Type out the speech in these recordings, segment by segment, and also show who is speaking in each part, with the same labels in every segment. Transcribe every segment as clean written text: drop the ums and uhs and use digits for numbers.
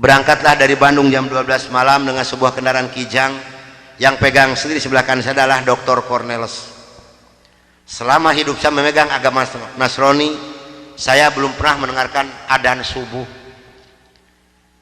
Speaker 1: Berangkatlah dari Bandung jam 12 malam dengan sebuah kendaraan Kijang. Yang pegang sendiri sebelah kanan saya adalah Dr. Cornelis. Selama hidup saya memegang agama Nasrani, saya belum pernah mendengarkan adzan subuh.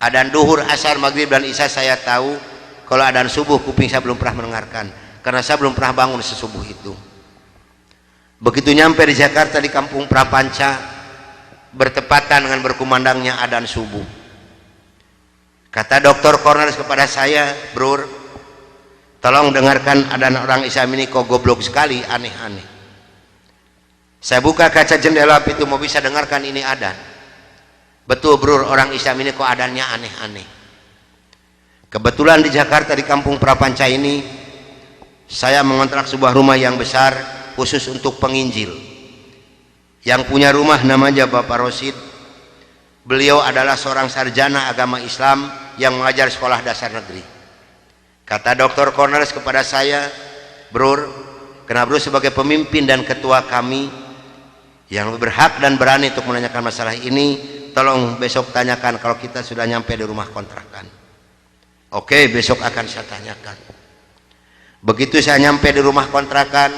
Speaker 1: Adzan duhur, asar, maghrib dan isya saya tahu. Kalau adzan subuh kuping saya belum pernah mendengarkan, karena saya belum pernah bangun sesubuh itu. Begitu nyampe di Jakarta di Kampung Prapanca, bertepatan dengan berkumandangnya adzan subuh. Kata Dr. Cornelis kepada saya, "Bro, tolong dengarkan adzan orang Islam ini kok goblok sekali, aneh-aneh." Saya buka kaca jendela pintu, mau bisa dengarkan ini adzan. Betul bro, orang Islam ini kok adzannya aneh-aneh. Kebetulan di Jakarta di Kampung Prapanca ini saya mengontrak sebuah rumah yang besar khusus untuk penginjil. Yang punya rumah namanya Bapak Rosid. Beliau adalah seorang sarjana agama Islam yang mengajar sekolah dasar negeri. Kata Dr. Cornelis kepada saya, "Bro, karena bro sebagai pemimpin dan ketua kami yang lebih berhak dan berani untuk menanyakan masalah ini, tolong besok tanyakan kalau kita sudah nyampe di rumah kontrakan." Oke, besok akan saya tanyakan. Begitu saya nyampe di rumah kontrakan,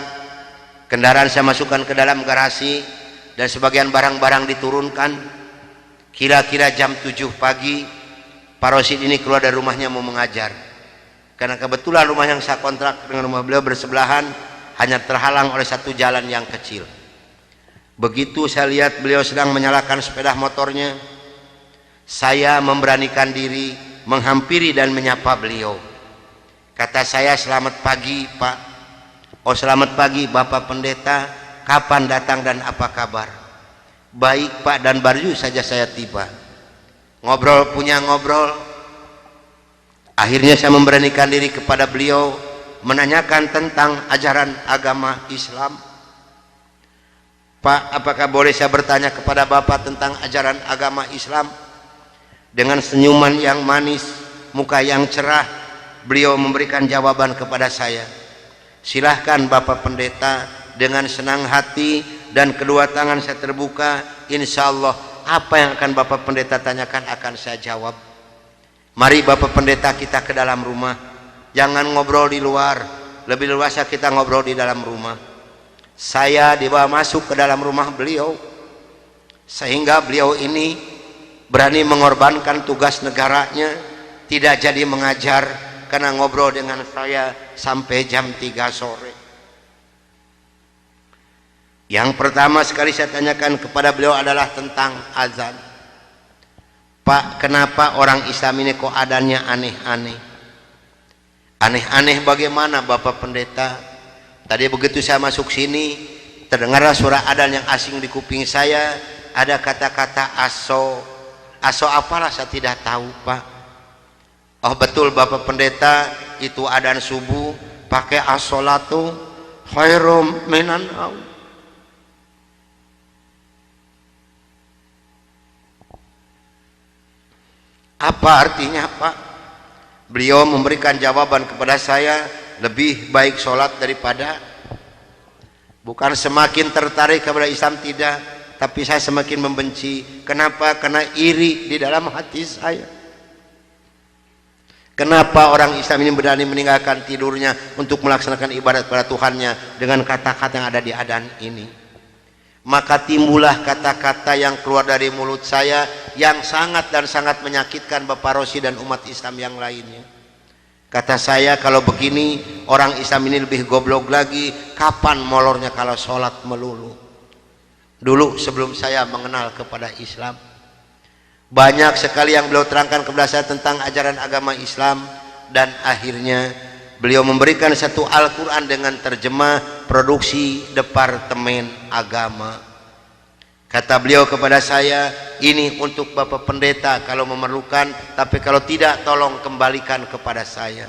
Speaker 1: kendaraan saya masukkan ke dalam garasi dan sebagian barang-barang diturunkan. Kira-kira jam 7 pagi Pak Rosid ini keluar dari rumahnya mau mengajar, karena kebetulan rumah yang saya kontrak dengan rumah beliau bersebelahan, hanya terhalang oleh satu jalan yang kecil. Begitu saya lihat beliau sedang menyalakan sepeda motornya, saya memberanikan diri menghampiri dan menyapa beliau. Kata saya, "Selamat pagi Pak." "Oh selamat pagi Bapak Pendeta, kapan datang dan apa kabar?" "Baik Pak, dan baru saja saya tiba." Ngobrol punya ngobrol. Akhirnya saya memberanikan diri kepada beliau menanyakan tentang ajaran agama Islam. "Pak, apakah boleh saya bertanya kepada Bapak tentang ajaran agama Islam?" Dengan senyuman yang manis, muka yang cerah, beliau memberikan jawaban kepada saya. "Silahkan Bapak Pendeta." Dengan senang hati dan kedua tangan saya terbuka, insya Allah apa yang akan Bapak Pendeta tanyakan akan saya jawab. Mari Bapak Pendeta kita ke dalam rumah, jangan ngobrol di luar, lebih luasa kita ngobrol di dalam rumah. Saya dibawa masuk ke dalam rumah beliau, sehingga beliau ini berani mengorbankan tugas negaranya, tidak jadi mengajar karena ngobrol dengan saya sampai jam 3 sore. Yang pertama sekali saya tanyakan kepada beliau adalah tentang azan. "Pak, kenapa orang Islam ini kok adzannya aneh-aneh?" "Aneh-aneh bagaimana Bapak Pendeta?" "Tadi begitu saya masuk sini, terdengarlah suara adzan yang asing di kuping saya, ada kata-kata aso. Aso apalah saya tidak tahu Pak." "Oh betul Bapak Pendeta, itu adzan subuh pakai as-sholatu khairum minan naum." "Apa artinya Pak?" Beliau memberikan jawaban kepada saya, "Lebih baik sholat daripada..." Bukan semakin tertarik kepada Islam, tidak, tapi saya semakin membenci. Kenapa? Karena iri di dalam hati saya. Kenapa orang Islam ini berani meninggalkan tidurnya untuk melaksanakan ibadat kepada Tuhannya dengan kata-kata yang ada di adzan ini? Maka timbullah kata-kata yang keluar dari mulut saya yang sangat dan sangat menyakitkan Bapak Rosid dan umat Islam yang lainnya. Kata saya, "Kalau begini orang Islam ini lebih goblok lagi, kapan molornya kalau sholat melulu?" Dulu sebelum saya mengenal kepada Islam, banyak sekali yang beliau terangkan kepada saya tentang ajaran agama Islam, dan akhirnya beliau memberikan satu Al-Quran dengan terjemah produksi Departemen Agama. Kata beliau kepada saya, "Ini untuk Bapak Pendeta kalau memerlukan, tapi kalau tidak tolong kembalikan kepada saya."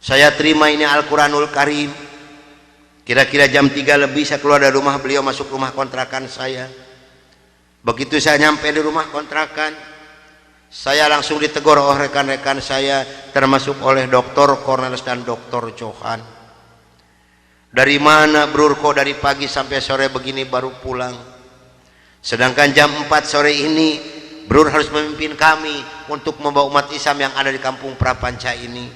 Speaker 1: Saya terima ini Al-Quranul Karim. Kira-kira jam 3 lebih saya keluar dari rumah beliau, masuk rumah kontrakan saya. Begitu saya nyampe di rumah kontrakan, saya langsung ditegur oleh rekan-rekan saya, termasuk oleh Dr. Cornelis dan Dr. Johan. "Dari mana Bro, kok dari pagi sampai sore begini baru pulang? Sedangkan jam 4 sore ini Bro harus memimpin kami untuk membawa umat Islam yang ada di kampung Prapanca ini.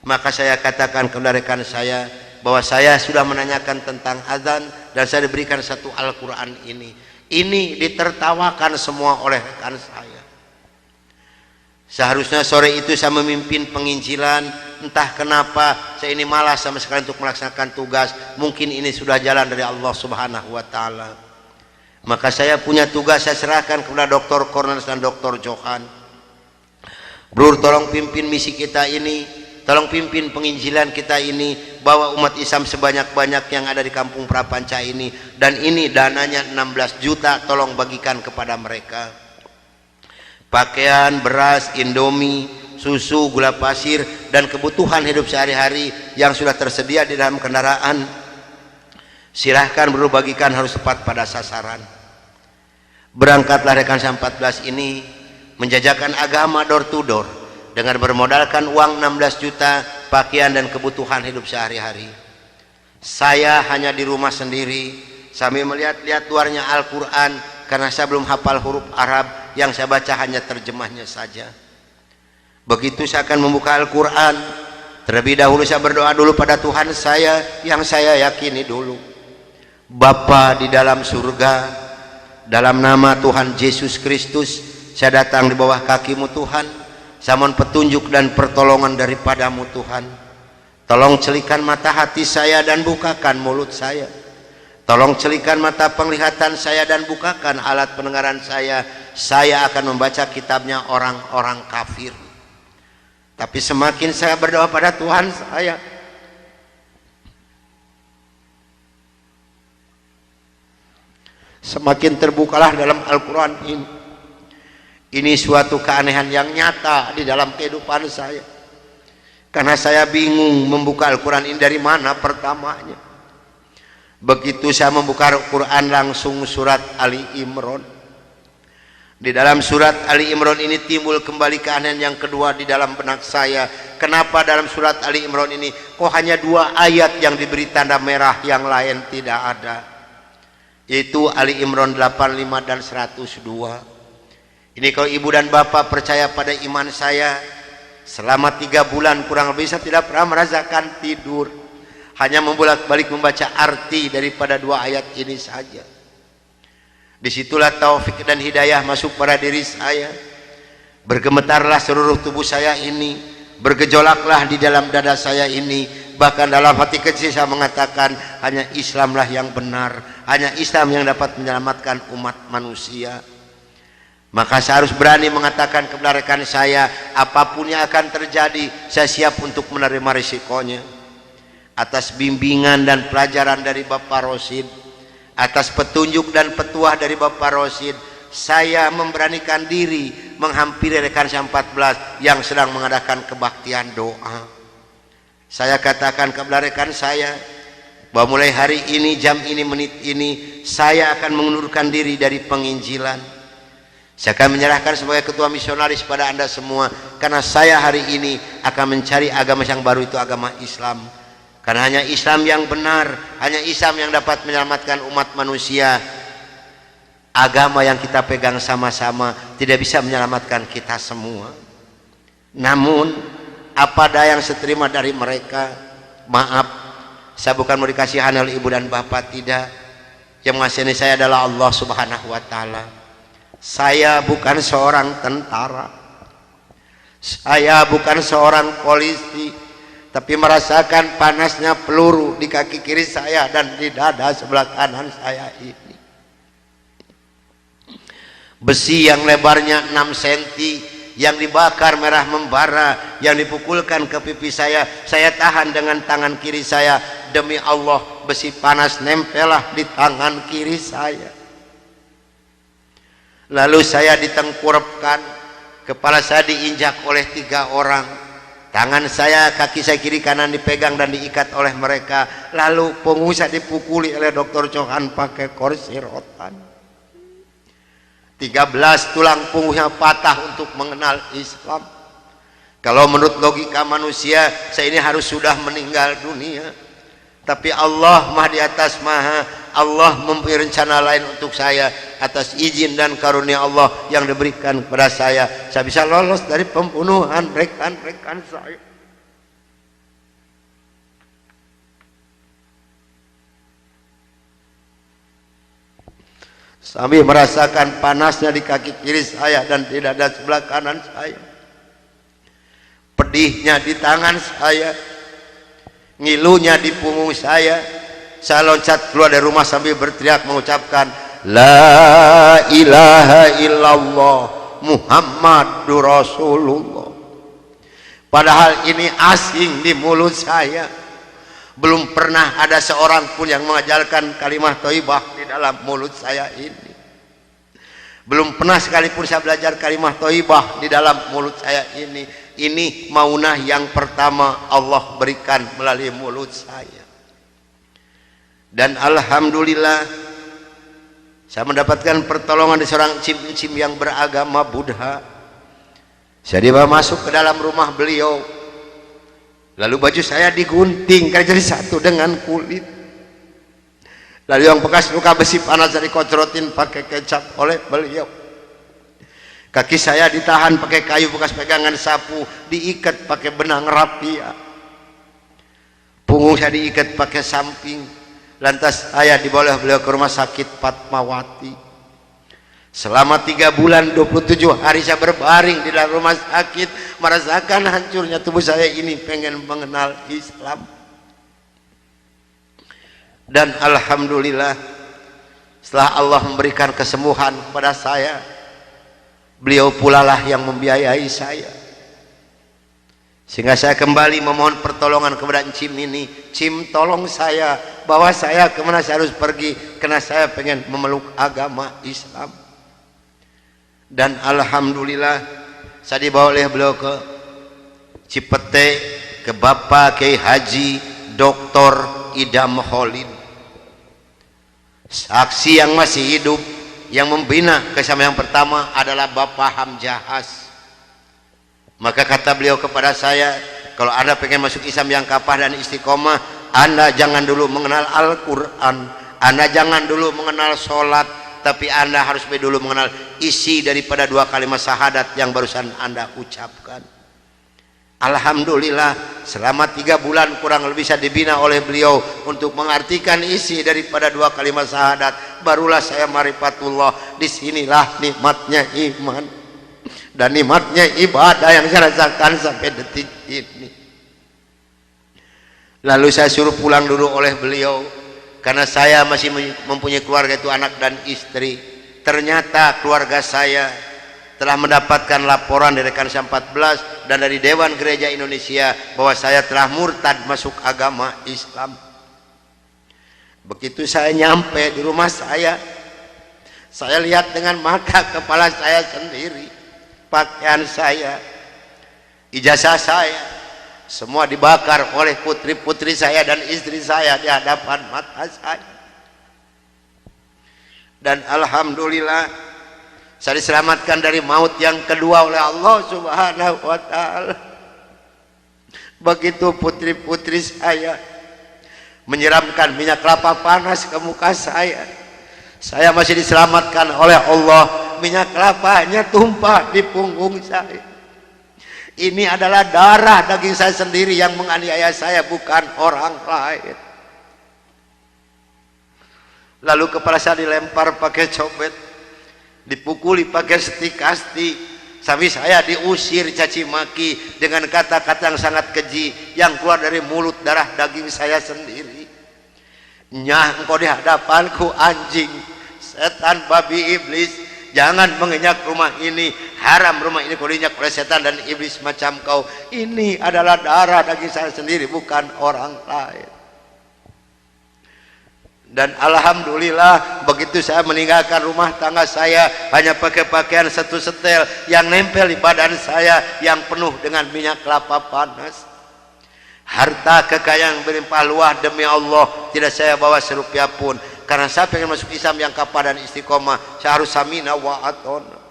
Speaker 1: Maka saya katakan kepada rekan saya bahwa saya sudah menanyakan tentang azan dan saya diberikan satu Al-Quran ini. Ini ditertawakan semua oleh rekan saya. Seharusnya sore itu saya memimpin penginjilan, entah kenapa saya ini malas sama sekali untuk melaksanakan tugas. Mungkin ini sudah jalan dari Allah Subhanahu wa taala. Maka saya punya tugas, saya serahkan kepada Dr. Cornelius dan Dr. Johan. Bro, tolong pimpin misi kita ini, tolong pimpin penginjilan kita ini, bawa umat Islam sebanyak-banyak yang ada di kampung Prapanca ini, dan ini dananya 16 juta, tolong bagikan kepada mereka. Pakaian, beras, indomie, susu, gula pasir, dan kebutuhan hidup sehari-hari yang sudah tersedia di dalam kendaraan, silahkan bro bagikan, harus tepat pada sasaran. Berangkatlah rekan saya 14 ini menjajakan agama door to door dengan bermodalkan uang 16 juta, pakaian dan kebutuhan hidup sehari-hari. Saya hanya di rumah sendiri sambil melihat-lihat luarnya Al-Quran karena saya belum hafal huruf Arab, yang saya baca hanya terjemahnya saja. Begitu saya akan membuka Al-Quran, terlebih dahulu saya berdoa dulu pada Tuhan saya yang saya yakini dulu. Bapa di dalam surga, dalam nama Tuhan Yesus Kristus, saya datang di bawah kakimu Tuhan. Saya mohon petunjuk dan pertolongan daripadamu Tuhan. Tolong celikan mata hati saya dan bukakan mulut saya. Tolong celikan mata penglihatan saya dan bukakan alat pendengaran saya. Saya akan membaca kitabnya orang-orang kafir. Tapi semakin saya berdoa pada Tuhan saya, semakin terbukalah dalam Al-Quran ini. Ini suatu keanehan yang nyata di dalam kehidupan saya. Karena saya bingung membuka Al-Quran ini dari mana pertamanya. Begitu saya membuka Al-Quran langsung surat Ali Imran. Di dalam surat Ali Imran ini timbul kembali keanehan yang kedua di dalam benak saya. Kenapa dalam surat Ali Imran ini kok hanya 2 ayat yang diberi tanda merah, yang lain tidak ada? Yaitu Ali Imran 85 dan 102. Ini kalau ibu dan bapak percaya pada iman saya, selama 3 bulan kurang lebih saya tidak pernah merasakan tidur, hanya membolak-balik membaca arti daripada 2 ayat ini saja. Disitulah taufik dan hidayah masuk pada diri saya. Bergemetarlah seluruh tubuh saya ini, bergejolaklah di dalam dada saya ini. Bahkan dalam hati kecil saya mengatakan, hanya Islamlah yang benar, hanya Islam yang dapat menyelamatkan umat manusia. Maka saya harus berani mengatakan kepada rekan saya, apapun yang akan terjadi, saya siap untuk menerima risikonya. Atas bimbingan dan pelajaran dari Bapak Rosid, atas petunjuk dan petuah dari Bapak Rosid, saya memberanikan diri menghampiri rekan saya 14 yang sedang mengadakan kebaktian doa. Saya katakan kepada rekan saya bahwa mulai hari ini, jam ini, menit ini, saya akan mengundurkan diri dari penginjilan. Saya akan menyerahkan sebagai ketua misionaris pada Anda semua, karena saya hari ini akan mencari agama yang baru, itu agama Islam. Karena hanya Islam yang benar, hanya Islam yang dapat menyelamatkan umat manusia. Agama yang kita pegang sama-sama tidak bisa menyelamatkan kita semua. Namun apa daya yang saya terima dari mereka, maaf, saya bukan mau dikasihani oleh ibu dan bapak, tidak. Yang mengasihani saya adalah Allah Subhanahu wa taala. Saya bukan seorang tentara, saya bukan seorang polisi, tapi merasakan panasnya peluru di kaki kiri saya dan di dada sebelah kanan saya ini. Besi yang lebarnya 6 cm yang dibakar merah membara, yang dipukulkan ke pipi saya tahan dengan tangan kiri saya. Demi Allah, besi panas nempelah di tangan kiri saya. Lalu saya ditengkurapkan, kepala saya diinjak oleh 3 orang, tangan saya, kaki saya kiri kanan dipegang dan diikat oleh mereka. Lalu punggung saya dipukuli oleh Dr. Johan pakai kursi rotan. 13 tulang punggungnya patah untuk mengenal Islam. Kalau menurut logika manusia, saya ini harus sudah meninggal dunia. Tapi Allah Maha di atas Maha Allah mempunyai rencana lain untuk saya. Atas izin dan karunia Allah yang diberikan kepada saya bisa lolos dari pembunuhan rekan-rekan saya. Sambil merasakan panasnya di kaki kiri saya dan di dada sebelah kanan saya, pedihnya di tangan saya, ngilunya di punggung saya loncat keluar dari rumah sambil berteriak mengucapkan La ilaha illallah Muhammadur Rasulullah. Padahal ini asing di mulut saya. Belum pernah ada seorang pun yang mengajarkan kalimat thayyibah di dalam mulut saya ini. Belum pernah sekalipun saya belajar kalimat thayyibah di dalam mulut saya ini. Ini maunah yang pertama Allah berikan melalui mulut saya. Dan alhamdulillah saya mendapatkan pertolongan dari seorang cim-cim yang beragama Buddha. Saya dibawa masuk ke dalam rumah beliau. Lalu baju saya digunting karena jadi satu dengan kulit. Lalu yang bekas luka besi panas saya dikocorotin pakai kecap oleh beliau. Kaki saya ditahan pakai kayu bekas pegangan sapu, diikat pakai benang rapia. Punggung saya diikat pakai samping. Lantas saya dibawa beliau ke rumah sakit Fatmawati. Selama 3 bulan 27 hari saya berbaring di dalam rumah sakit, merasakan hancurnya tubuh saya ini, pengen mengenal Islam. Dan alhamdulillah setelah Allah memberikan kesembuhan kepada saya, beliau pula lah yang membiayai saya, sehingga saya kembali memohon pertolongan kepada Cim ini. Cim, tolong saya, bawa saya kemana saya harus pergi, karena saya pengen memeluk agama Islam. Dan alhamdulillah saya dibawa oleh beliau ke Cipete, ke Bapak Kiai Haji Dr. Idam Khalid, saksi yang masih hidup, yang membina kesama yang pertama adalah Bapak Hamjahas. Maka kata beliau kepada saya, kalau Anda pengen masuk Islam yang kapah dan istiqomah, Anda jangan dulu mengenal Al-Quran, Anda jangan dulu mengenal sholat, tapi Anda harus dulu mengenal isi daripada 2 kalimat syahadat yang barusan Anda ucapkan. Alhamdulillah selama 3 bulan kurang lebih saya dibina oleh beliau untuk mengartikan isi daripada 2 kalimat syahadat. Barulah saya marifatullah. Disinilah nikmatnya iman dan nikmatnya ibadah yang saya rasakan sampai detik ini. Lalu saya suruh pulang dulu oleh beliau, karena saya masih mempunyai keluarga, itu anak dan istri. Ternyata keluarga saya telah mendapatkan laporan dari Kansa 14 dan dari Dewan Gereja Indonesia bahwa saya telah murtad masuk agama Islam. Begitu saya nyampe di rumah saya lihat dengan mata kepala saya sendiri, pakaian saya, ijazah saya, semua dibakar oleh putri-putri saya dan istri saya di hadapan mata saya. Dan alhamdulillah saya diselamatkan dari maut yang kedua oleh Allah Subhanahu wa ta'ala. Begitu putri-putri saya menyiramkan minyak kelapa panas ke muka saya masih diselamatkan oleh Allah. Minyak kelapanya tumpah di punggung saya. Ini adalah darah daging saya sendiri yang menganiaya saya, bukan orang lain. Lalu kepala saya dilempar pakai cobek, dipukuli pakai setikasti, sampai saya diusir caci maki dengan kata-kata yang sangat keji yang keluar dari mulut darah daging saya sendiri. Nyah, engkau di hadapanku anjing, setan, babi, iblis, jangan menginjak rumah ini, haram rumah ini kau diinjak oleh setan dan iblis macam kau. Ini adalah darah daging saya sendiri, bukan orang lain. Dan alhamdulillah begitu saya meninggalkan rumah tangga saya, hanya pakai pakaian satu setel yang nempel di badan saya yang penuh dengan minyak kelapa panas. Harta kekayaan berlimpah luah demi Allah tidak saya bawa serupiah pun, karena saya pengen masuk Islam yang kapah dan istiqomah. Saya harus samina wa atona.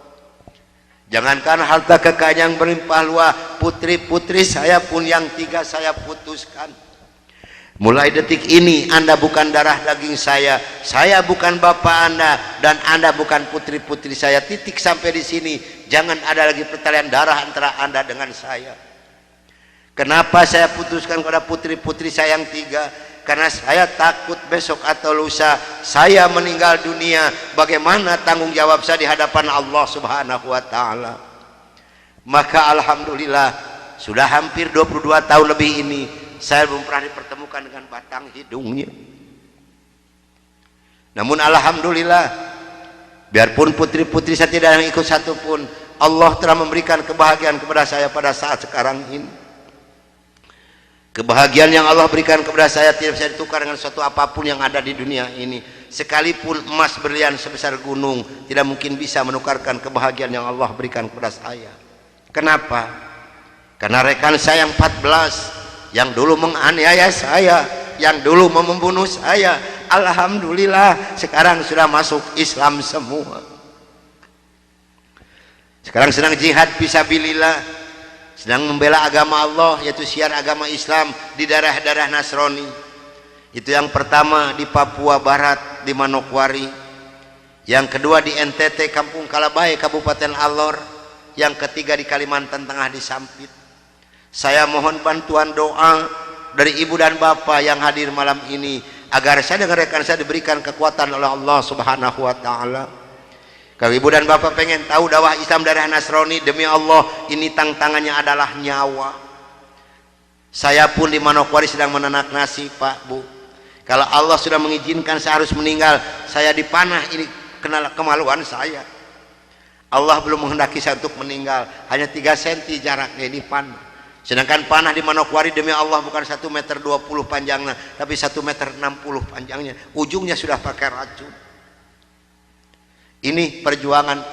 Speaker 1: Jangankan harta kekayaan yang berlimpah luah, putri-putri saya pun yang 3 saya putuskan. Mulai detik ini Anda bukan darah daging saya bukan bapak Anda, dan Anda bukan putri-putri saya. Titik sampai di sini. Jangan ada lagi pertalian darah antara Anda dengan saya. Kenapa saya putuskan kepada putri-putri saya yang 3? Karena saya takut besok atau lusa saya meninggal dunia, bagaimana tanggung jawab saya di hadapan Allah Subhanahu wa taala. Maka alhamdulillah sudah hampir 22 tahun lebih ini saya belum pernah dipertemukan dengan batang hidungnya. Namun alhamdulillah, biarpun putri-putri saya tidak yang ikut satupun, Allah telah memberikan kebahagiaan kepada saya pada saat sekarang ini. Kebahagiaan yang Allah berikan kepada saya tidak bisa ditukar dengan suatu apapun yang ada di dunia ini. Sekalipun emas berlian sebesar gunung tidak mungkin bisa menukarkan kebahagiaan yang Allah berikan kepada saya. Kenapa? Karena rekan saya yang 14 yang dulu menganiaya saya, yang dulu mau membunuh saya, alhamdulillah sekarang sudah masuk Islam semua. Sekarang sedang jihad fisabilillah, sedang membela agama Allah, yaitu syiar agama Islam di daerah-daerah Nasrani. Itu yang pertama di Papua Barat di Manokwari, yang kedua di NTT Kampung Kalabai Kabupaten Alor, yang ketiga di Kalimantan Tengah di Sampit. Saya mohon bantuan doa dari ibu dan bapak yang hadir malam ini agar saya dengan rekan saya diberikan kekuatan oleh Allah Subhanahu wa taala. Kalau ibu dan bapak pengen tahu dakwah Islam daerah Nasrani, demi Allah ini tantangannya adalah nyawa. Saya pun di Manokwari sedang menanak nasi, Pak, Bu. Kalau Allah sudah mengizinkan saya harus meninggal, saya dipanah, ini kenal kemaluan saya. Allah belum menghendaki saya untuk meninggal, hanya 3 cm jaraknya ini panah. Sedangkan panah di Manokwari demi Allah bukan 1,20 meter panjangnya, tapi 1,60 meter panjangnya. Ujungnya sudah pakai racun. Ini perjuangan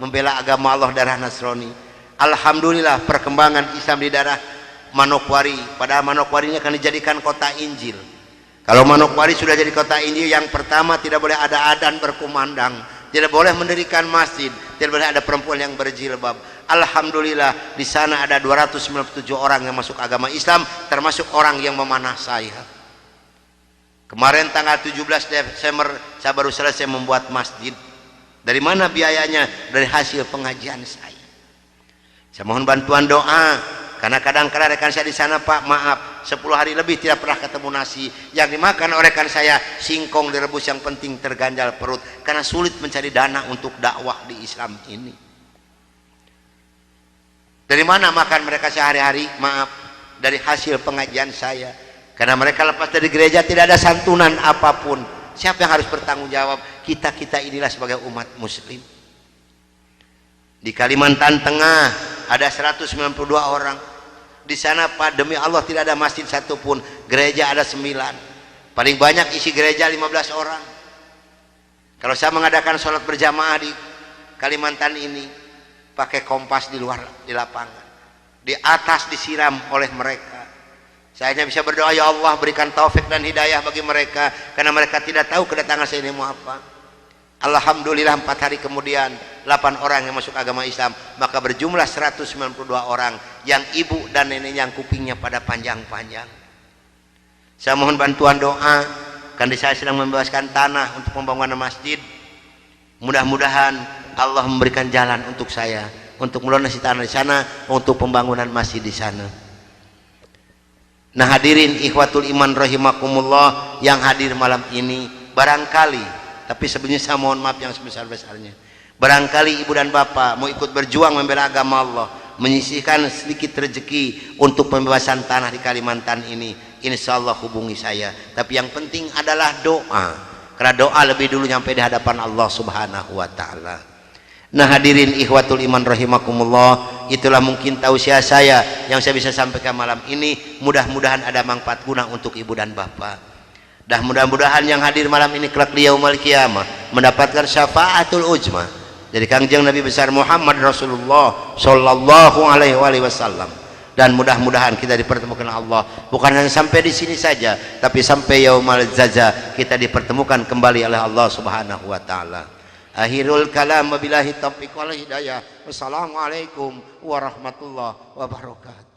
Speaker 1: membela agama Allah daerah Nasrani. Alhamdulillah perkembangan Islam di daerah Manokwari. Padahal Manokwari ini akan dijadikan kota Injil. Kalau Manokwari sudah jadi kota Injil, yang pertama tidak boleh ada adzan berkumandang, tidak boleh mendirikan masjid, tidak boleh ada perempuan yang berjilbab. Alhamdulillah di sana ada 297 orang yang masuk agama Islam, termasuk orang yang memanah saya. Kemarin tanggal 17 Desember saya baru selesai membuat masjid. Dari mana biayanya? Dari hasil pengajian saya. Saya mohon bantuan doa, karena kadang-kadang rekan saya di sana, Pak, maaf, 10 hari lebih tidak pernah ketemu nasi. Yang dimakan oleh rekan saya singkong direbus, yang penting terganjal perut, karena sulit mencari dana untuk dakwah di Islam ini. Dari mana makan mereka sehari-hari? Maaf, dari hasil pengajian saya. Karena mereka lepas dari gereja tidak ada santunan apapun. Siapa yang harus bertanggung jawab? Kita-kita inilah sebagai umat muslim. Di Kalimantan Tengah ada 192 orang. Di sana, Pak, demi Allah tidak ada masjid satupun. Gereja ada 9. Paling banyak isi gereja 15 orang. Kalau saya mengadakan sholat berjamaah di Kalimantan ini, pakai kompas di luar, di lapangan, di atas disiram oleh mereka. Saya hanya bisa berdoa, ya Allah berikan taufik dan hidayah bagi mereka, karena mereka tidak tahu kedatangan saya ini mau apa. Alhamdulillah 4 hari kemudian 8 orang yang masuk agama Islam, maka berjumlah 192 orang yang ibu dan nenek yang kupingnya pada panjang-panjang. Saya mohon bantuan doa, karena saya sedang membebaskan tanah untuk pembangunan masjid. Mudah-mudahan Allah memberikan jalan untuk saya untuk melunasi tanah di sana, untuk pembangunan masjid di sana. Nah, hadirin ikhwatul iman rahimakumullah yang hadir malam ini, barangkali, tapi sebenarnya saya mohon maaf yang sebesar-besarnya, barangkali ibu dan bapak mau ikut berjuang membela agama Allah, menyisihkan sedikit rezeki untuk pembebasan tanah di Kalimantan ini, insya Allah hubungi saya. Tapi yang penting adalah doa, karena doa lebih dulu nyampe di hadapan Allah Subhanahu wa taala. Nah, hadirin ikhwatul iman rahimakumullah, itulah mungkin tausiah saya yang saya bisa sampaikan malam ini. Mudah-mudahan ada manfaat guna untuk ibu dan bapak. Dan mudah-mudahan yang hadir malam ini kelak di yaumul qiyamah mendapatkan syafaatul ujma dari Kangjeng Nabi besar Muhammad Rasulullah sallallahu alaihi wasallam. Dan mudah-mudahan kita dipertemukan Allah bukan hanya sampai di sini saja, tapi sampai yaumul jaza kita dipertemukan kembali oleh Allah Subhanahu wa taala. Akhirul kalam, wabillahi taufiq wal hidayah. Wassalamualaikum warahmatullahi wabarakatuh.